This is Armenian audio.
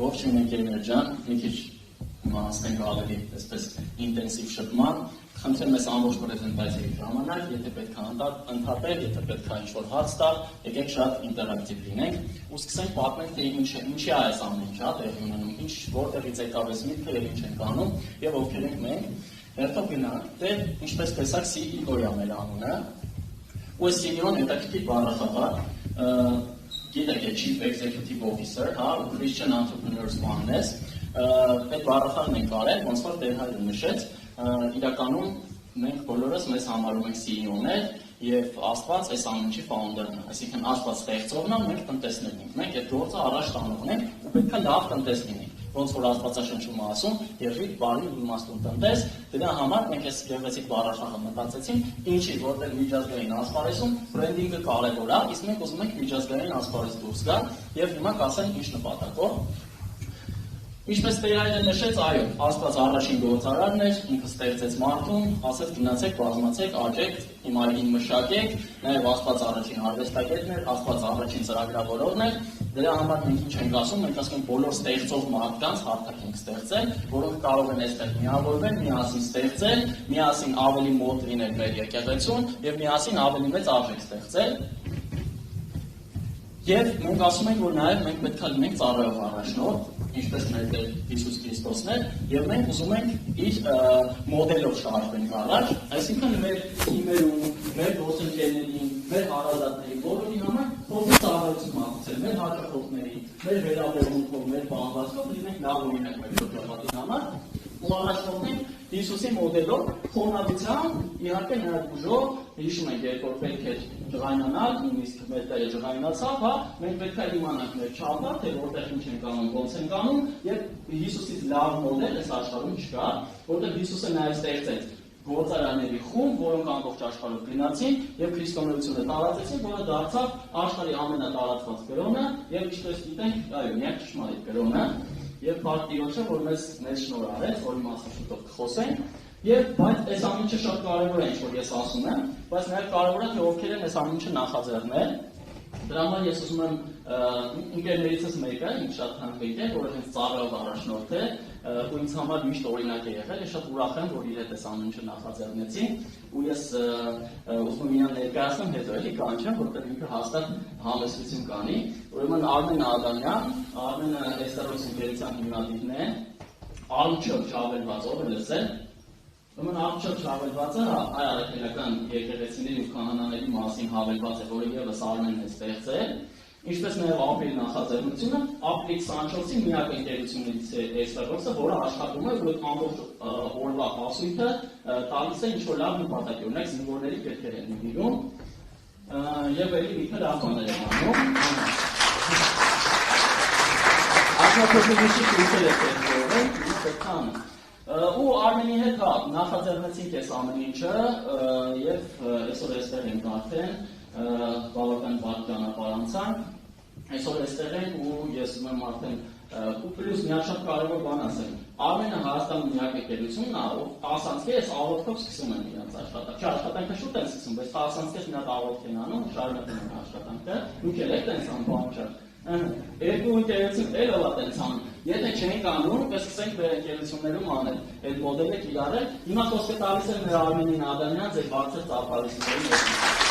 Ողջույն ընկերներ ջան, մի քիչ հիմա հասնենք ավելի այսպես ինտենսիվ շփման։ Խնդրեմ ես ամբողջ պրեզենտացիայի ժամանակ, եթե պետք է ընդհատել, եթե պետք է ինչ-որ հարց տալ, եկեք շատ ինտերակտիվ լինենք ու սկսենք պատմել, թե ինչի է այս ամեն ինչը տեղի ունենում, ինչ որտեղից եկավ այս միտքը եւ ինչ ենք անում եւ ովքեր ենք մենք։ Հերթով գնանք, թե ինչպես տեսակ CEO-ը մեր անունը, ու այս CEO-ն հետաքրքիր բառախաղ է, գիտեք, Chief Executive Officer, Christian Entrepreneurs One-ից, այդ բառախաղն ենք արել, ոնց որ Տեր-Հայրը նշեց, իրականում մենք բոլորս մեզ համարում ենք CEO-ներ եւ Աստված այս ամեն ինչի founder-ն է, այսինքն Աստված ստեղծողն է, մենք տնտեսներն ենք, մենք այդ գործը առաջ տանողն ենք ու պետք է լավ տնտես լինենք, ոնց որ Աստվածաշնչում ասում, եղիր բարի ու իմաստուն տնտես, դրա համար մենք այս գեղեցիկ բառախաղը մտածեցինք, ինչի որտեղ միջազգային ասպարեզում բրենդինգը կարևոր է, իսկ մենք ուզում ենք միջազգային ասպարեզ դուրս գալ եւ հիմա կասենք ինչ նպատակով։ Ինչպես Տեր-Հայրը նշեց, այո, Աստված առաջին գործարարն էր, ինքը ստեղծեց մարդուն, ասեց գնացեք, բազմացեք, աճեք, հիմարին մշակեք, նաև Աստված առաջին արվեստագետն էր, Աստված առաջին ծրագրավորողն էր, դրա համար մենք ինչ ենք ասում, մենք ասում ենք բոլոր ստեղծող մարդկանց հարթակ ենք ստեղծել, որոնք կարող են այստեղ միավորվել, միասին ստեղծել, միասին ավելի մոտ լինել մեր եկեղեցուն եւ միասին ավելի մեծ արժեք ստեղծել։ Եվ մենք ասում ենք, որ նաև մենք պետք է լինենք ծառայող առաջնորդ, ինչպես մեր Տեր Հիսուս Քրիստոսն է, եւ մենք ուզում ենք իր մոդելով շարժվենք առաջ, այսինքն մեր թիմերում, մեր գործընկերներին, մեր հարազատներին, բոլորի համար փոխի ծառայություն մատուցել, մեր հաճախորդների, մեր վերաբերմունքով, մեր բանվածքով լինենք լավ օրինակ մեր շրջապատի համար ու առաջնորդենք Հիսուսի մոդելով խոնավությամբ, իհարկե նաև ուժով, հիշում ենք, երբ որ պետք է ջղայնանալ, նույնիսկ մեր Տերը ջղայնացավ, մենք պետք է իմանանք մեր չափը, թե որտեղ ինչ ենք անում, ոնց ենք անում, եւ Հիսուսից լավ մոդել այս աշխարհում չկա, որտեղ Հիսուսը նաև ստեղծեց գործարանների խումբ, որոնք ամբողջ աշխարհով գնացին եւ քրիստոնեությունը տարածեցին, որը դարձավ աշխարհի ամենատարածված կրոնը եւ ինչպես գիտենք, այո, միակ ճշմարիտ կրոնը։ Եվ բարդ Տիրոջը, որ մեզ շնորհ արեց, որի մասին շուտով կխոսենք, եւ բայց այս ամենը շատ կարեւոր է, ինչ որ ես ասում եմ, բայց նաեւ կարեւոր է թե ովքեր են այս ամենը նախաձեռնել։ Դրա համար ես ուզում եմ ընկերներիցս մեկը, ինձ շատ հանդիպել է, որը հենց ծառայող առաջնորդ է, ու ինձ համար միշտ օրինակ է եղել, ես շատ ուրախ եմ, որ իր հետ այս ամենը նախաձեռնեցի, ու ես ուզում եմ իրան ներկայացնեմ հետո էլի կանչեմ, որտեղ ինքը հաստատ համեսություն կանի։ Ուրեմն Արմեն Ադամյան, Արմենը Էստերոս ընկերության հիմնադիրն է, Ալուչով շավելված, ով է լսել։ Ուրեմն Ալուչով շավելվածը հայ արաքելական եկեղեցիների ու քահանաների մասին հավելված է, որը ևս Արմենն է ստեղծել։ Ինչպես նաև ապրիլ նախաձեռնությունը, ապրիլ 24-ի միակ ընկերություններից է Էստերոսը, որը աշխատում է ու ամբողջ օրվա հասույթը տալիս է ինչ-որ լավ նպատակ, օրինակ զինվորների պետքեր են նվիրում եւ էլի մի քիչ ախոներ են անում։ Աշնանացուցիչի քույրեր է ստեղծել, պետք է անում։ Ու Արմենի հետ նախաձեռնեցինք այս ամեն ինչը եւ այսօր այստեղ ենք արդեն բավական բարդ ճանապարհ անցանք։ Այսօր այստեղ ենք ու ես ուզում եմ արդեն ու պլյուս մի շատ կարևոր բան ասեմ։ Արմենը Հայաստանում միակ եկեղեցին է, ով 10 անցքես աղոթքով սկսում են իրենց աշխատանքը։ Աշխատանքը շուտ են սկսում, բայց 10 անցքես մի հատ աղոթք են անում, շարունակում են աշխատանքը։ Դուք էլ եք տենց անում չէ։ Երկու ընկերություն էլ ով է տենց անում։ Եթե չենք անում, կսկսենք մեր ընկերություններում անել։ Այդ մոդելը կիրառել։ Հիմա խոսքը տալիս եմ մեր Արմենին Ադամյան, ձեր բարձր ծափարիչների հետ։